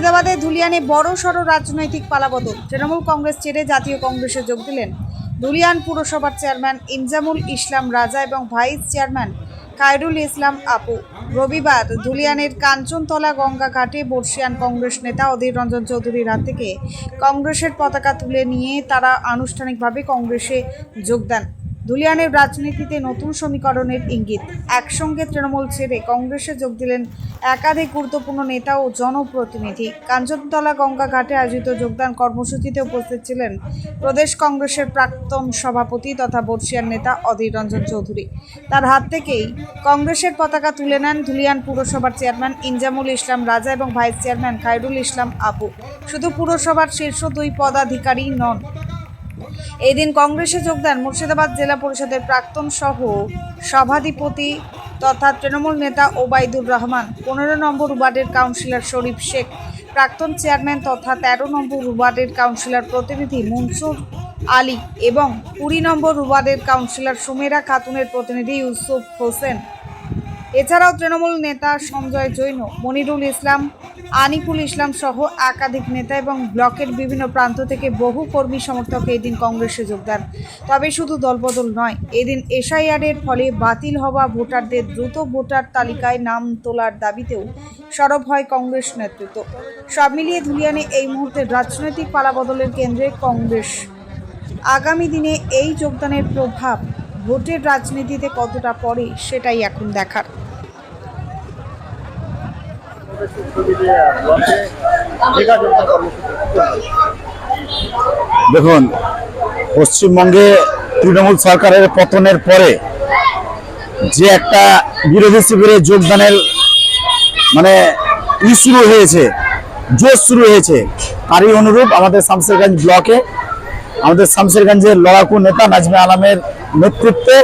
মুর্শিদাবাদের ধুলিয়ানে বড়সড় রাজনৈতিক পালাবদল। তৃণমূল কংগ্রেস ছেড়ে জাতীয় কংগ্রেসে যোগ দিলেন ধুলিয়ান পুরসভার চেয়ারম্যান ইনজামুল ইসলাম রাজা এবং ভাইস চেয়ারম্যান খায়রুল ইসলাম আপু। রবিবার ধুলিয়ানের কাঞ্চনতলা গঙ্গা ঘাটে বর্ষিয়ান কংগ্রেস নেতা অধীর রঞ্জন চৌধুরীর হাত থেকে কংগ্রেসের পতাকা তুলে নিয়ে তারা আনুষ্ঠানিকভাবে কংগ্রেসে যোগ দেন। ধুলিয়ানের রাজনীতিতে নতুন সমীকরণের ইঙ্গিত। একসঙ্গে তৃণমূল ছেড়ে কংগ্রেসে যোগ দিলেন একাধিক গুরুত্বপূর্ণ নেতা ও জনপ্রতিনিধি। কাঞ্চনতলা গঙ্গা ঘাটে আয়োজিত যোগদান কর্মসূচিতে উপস্থিত ছিলেন প্রদেশ কংগ্রেসের প্রাক্তন সভাপতি তথা বর্ষিয়ান নেতা অধীর রঞ্জন চৌধুরী। তার হাত থেকেই কংগ্রেসের পতাকা তুলে নেন ধুলিয়ান পুরসভার চেয়ারম্যান ইনজামুল ইসলাম রাজা এবং ভাইস চেয়ারম্যান খায়রুল ইসলাম আপু। শুধু পুরসভার শীর্ষ দুই পদাধিকারী নন, এই দিন কংগ্রেসে যোগ দেন মুর্শিদাবাদ জেলা পরিষদের প্রাক্তন সহ সভাধিপতি তথা তৃণমূল নেতা ওবায়দুর রহমান, 15 নম্বর ওয়ার্ডের কাউন্সিলর শরীফ শেখ, প্রাক্তন চেয়ারম্যান তথা 13 নম্বর ওয়ার্ডের কাউন্সিলর প্রতিনিধি মনসুর আলী এবং 20 নম্বর ওয়ার্ডের কাউন্সিলর সুমেরা খাতুনের প্রতিনিধি ইউসুফ হোসেন। এছাড়াও তৃণমূল নেতা সঞ্জয় জৈন, মনিরুল ইসলাম, আনিকুল ইসলাম সহ একাধিক নেতা এবং ব্লকের বিভিন্ন প্রান্ত থেকে বহু কর্মী সমর্থক এই দিন কংগ্রেসে যোগ দেন। তবে শুধু দলবদল নয়, এদিন এসআইআরের ফলে বাতিল হওয়া ভোটারদের দ্রুত ভোটার তালিকায় নাম তোলার দাবিতেও সরব হয় কংগ্রেস নেতৃত্ব। সব মিলিয়ে ধুলিয়ানে এই মুহূর্তে রাজনৈতিক পালাবদলের কেন্দ্রে কংগ্রেস। আগামী দিনে এই যোগদানের প্রভাব ভোটের রাজনীতিতে কতটা পড়ে সেটাই এখন দেখার। দেখুন, পশ্চিমবঙ্গে তৃণমূল সরকারের পতনের পরে যে একটা বিরোধী শিবিরে যোগদানের শুরু হয়েছে, জোশ শুরু হয়েছে, তারই অনুরূপ আমাদের শামশেরগঞ্জ ব্লকে আমাদের শামশেরগঞ্জের লড়াকু নেতা নাজমে আলমের নেতৃত্বে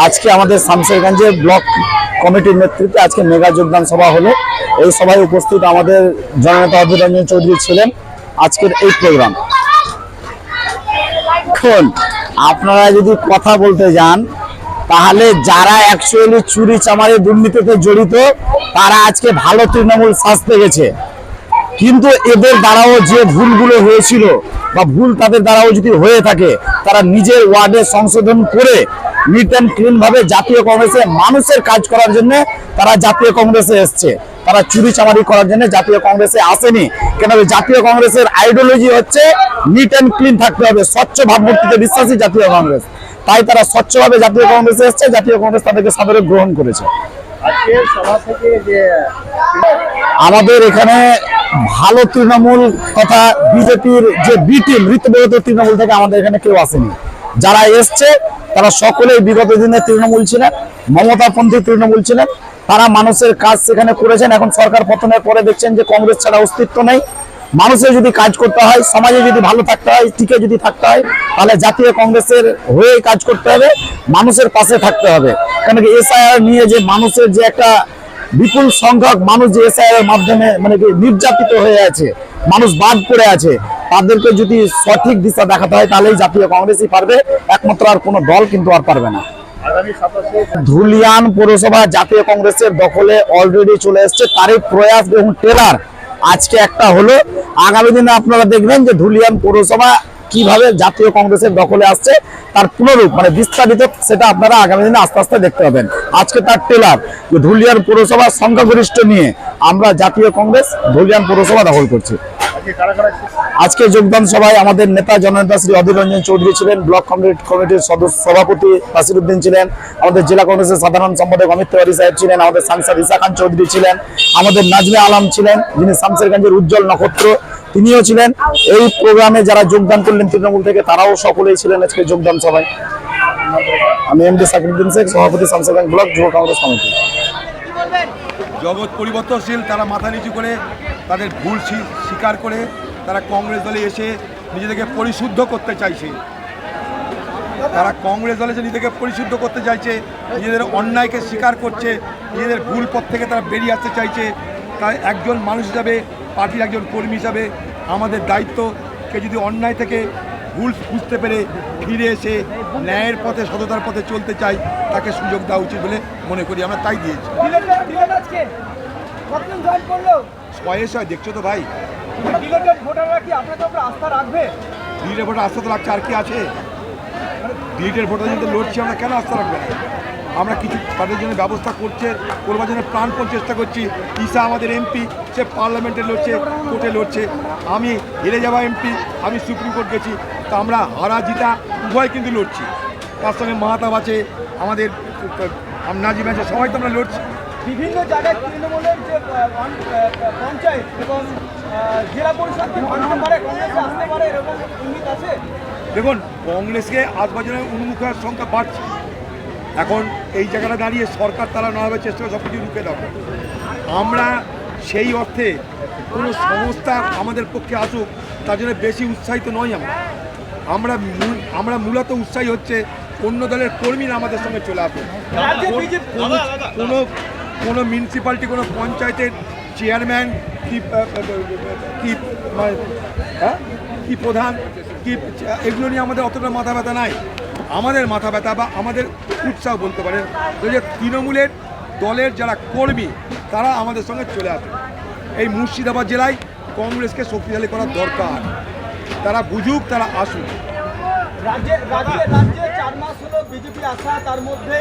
আজকে আমাদের শামশেরগঞ্জের ব্লক কমিটির নেতৃত্বে আজকে মেগা যোগদান সভা হলো। এই সভায় উপস্থিত আমাদের জননেতা অধীর রঞ্জন চৌধুরী ছিলেন। আজকের এই প্রোগ্রাম, এখন আপনারা যদি কথা বলতে যান তাহলে যারা অ্যাকচুয়ালি চুরি চামারি দুর্নীতিতে জড়িত তারা আজকে ভালো তৃণমূল সাজতে গেছে, কিন্তু এদের দ্বারাও যে ভুলগুলো হয়েছিল বা ভুল তাদের দ্বারাও যদি হয়ে থাকে তারা নিজের ওয়ার্ডে সংশোধন করে নিট অ্যান্ড ক্লিন ভাবে জাতীয় কংগ্রেসে মানুষের কাজ করার জন্য তারা জাতীয় কংগ্রেসে এসছে। তারা চুরি চামারি করার জন্য জাতীয় কংগ্রেসে আসেনি। কেন? জাতীয় কংগ্রেসের আইডিওলজি হচ্ছে নিট অ্যান্ড ক্লিন থাকতে হবে, স্বচ্ছ ভাবমূর্তিতে বিশ্বাসী জাতীয় কংগ্রেস। তাই তারা স্বচ্ছভাবে জাতীয় কংগ্রেসে এসছে, জাতীয় কংগ্রেস তাদেরকে সাদরে গ্রহণ করেছে। আমাদের এখানে ভালো তৃণমূল তথা বিজেপির যে বি টিম ঋতব্রত তৃণমূল থেকে আমাদের এখানে কেউ আসেনি। যারা এসছে তারা সকলেই বিগত দিনে তৃণমূল ছিলেন, মমতাপন্থী তৃণমূল ছিলেন। তারা মানুষের কাজ সেখানে করেছেন। এখন সরকার পতনের পরে দেখছেন যে কংগ্রেস ছাড়া অস্তিত্ব নেই। মানুষের যদি কাজ করতে হয়, সমাজে যদি ভালো থাকতে হয়, টিকে যদি থাকতে হয়, তাহলে জাতীয় কংগ্রেসের হয়ে কাজ করতে হবে, মানুষের পাশে থাকতে হবে। কেন কি এসআইআর নিয়ে যে মানুষের যে একটা বিপুল সংখ্যক মানুষ যে এসআইআর এর মাধ্যমে নির্যাতিত হয়ে আছে, মানুষ বাদ পড়ে আছে, তাদেরকে যদি সঠিক দিশা দেখাতে হয় তাহলেই জাতীয় কংগ্রেসই পারবে, একমাত্র আর কোনো দল কিন্তু আর পারবে না। ধুলিয়ান পৌরসভা জাতীয় কংগ্রেসের দখলে অলরেডি চলে এসছে। তারই প্রয়াস এবং টেলার আজকে একটা হলো। আগামী দিনে আপনারা দেখবেন যে ধুলিয়ান পৌরসভা কিভাবে জাতীয় কংগ্রেসের দখলে আসছে, তার পুনরূপ বিস্তারিত সেটা আপনারা আগামী দিনে আস্তে আস্তে দেখতে পাবেন। আজকে তার টেলার যে ধুলিয়ান পৌরসভা সংখ্যাগরিষ্ঠ নিয়ে আমরা জাতীয় কংগ্রেস ধুলিয়ান পৌরসভা দখল করছি। আজকে যোগদান সভায় আমাদের নেতা জননেতা শ্রী অধীর রঞ্জন চৌধুরী ছিলেন, ব্লক কমিটির সভাপতি নাসিরউদ্দিন ছিলেন, আমাদের জেলা কংগ্রেসের সাধারণ সম্পাদক অমিত তিওয়ারি সাহেব ছিলেন, আমাদের সাংসদ ইসা খান চৌধুরী ছিলেন, আমাদের নাজমে আলম ছিলেন যিনি শামশেরগঞ্জের উজ্জ্বল নক্ষত্র, তিনিও ছিলেন। এই প্রোগ্রামে যারা যোগদান করলেন তৃণমূল থেকে তারাও সকলেই ছিলেন আজকে যোগদান সভায়। আমি এমডি সাকিরউদ্দিন শেখ, সভাপতি শামশেরগঞ্জ ব্লক যুব কংগ্রেস কমিটি। জগৎ পরিবর্তনশীল, তারা মাথা নিচু করে তাদের ভুল স্বীকার করে তারা কংগ্রেস দলে এসে নিজেদেরকে পরিশুদ্ধ করতে চাইছে। তারা কংগ্রেস দলে নিজেদেরকে পরিশুদ্ধ করতে চাইছে, নিজেদের অন্যায়কে স্বীকার করছে, নিজেদের ভুল পথ থেকে তারা বেরিয়ে আসতে চাইছে। তাই একজন মানুষ হিসাবে, পার্টির একজন কর্মী হিসাবে আমাদের দায়িত্ব, কে যদি অন্যায় থেকে ভুল বুঝতে পেরে ফিরে এসে ন্যায়ের পথে সততার পথে চলতে চাই তাকে সুযোগ দেওয়া উচিত বলে মনে করি। আমরা তাই দিয়েছি। শয়ে শয়ে দেখছো তো ভাই, ডিলেটেড ভোটাররা কি আপনাদের উপর আস্থা রাখবে? ডিলিটেড ভোটার আস্থা তো লাগছে, আর কি আছে? ডিলিটেড ভোটার যদি লড়ছি আমরা, কেন আস্থা রাখবে না? আমরা কিছু তাদের জন্য ব্যবস্থা করবার জন্য প্রাণপণ চেষ্টা করছি। ঈশা আমাদের এমপি, সে পার্লামেন্টে লড়ছে, কোর্টে লড়ছে। আমি হেরে যাওয়া এমপি, আমি সুপ্রিম কোর্ট গেছি। তা আমরা হারা জিতা উভয় কিন্তু লড়ছি। তার সঙ্গে মাহাতাব আছে, আমাদের নাজিম আছে, সবাই তো আমরা লড়ছি। বিভিন্ন জায়গায় তৃণমূলের যে পঞ্চায়েত এবং জেলা পরিষদ কি ভাঙতে পারে, কংগ্রেসে আসতে পারে, এরকম ইঙ্গিত আছে? দেখুন, কংগ্রেসকে আসবার জন্য উন্মুখ হওয়ার সংখ্যা বাড়ছে। এখন এই জায়গাটা দাঁড়িয়ে সরকার তারা নানাভাবে চেষ্টা করে সব কিছু রুখে দেওয়া। আমরা সেই অর্থে কোনো সংস্থা আমাদের পক্ষে আসুক তার জন্য বেশি উৎসাহিত নই। আমরা মূলত উৎসাহী হচ্ছে অন্য দলের কর্মীরা আমাদের সঙ্গে চলে আসুক। রাজ্যে বিজেপি কোনো মিউনিসিপ্যালিটি, কোনো পঞ্চায়েতের চেয়ারম্যান কি প্রধান কি, এগুলো নিয়ে আমাদের অতটা মাথা ব্যথা নাই। আমাদের মাথা ব্যথা বা আমাদের উৎসাহ বলতে পারেন যে তৃণমূলের দলের যারা কর্মী তারা আমাদের সঙ্গে চলে আসে। এই মুর্শিদাবাদ জেলায় কংগ্রেসকে শক্তিশালী করার দরকার, তারা বুঝুক, তারা আসুক। রাজ্যে 4 মাস হলো বিজেপি আসা, তার মধ্যে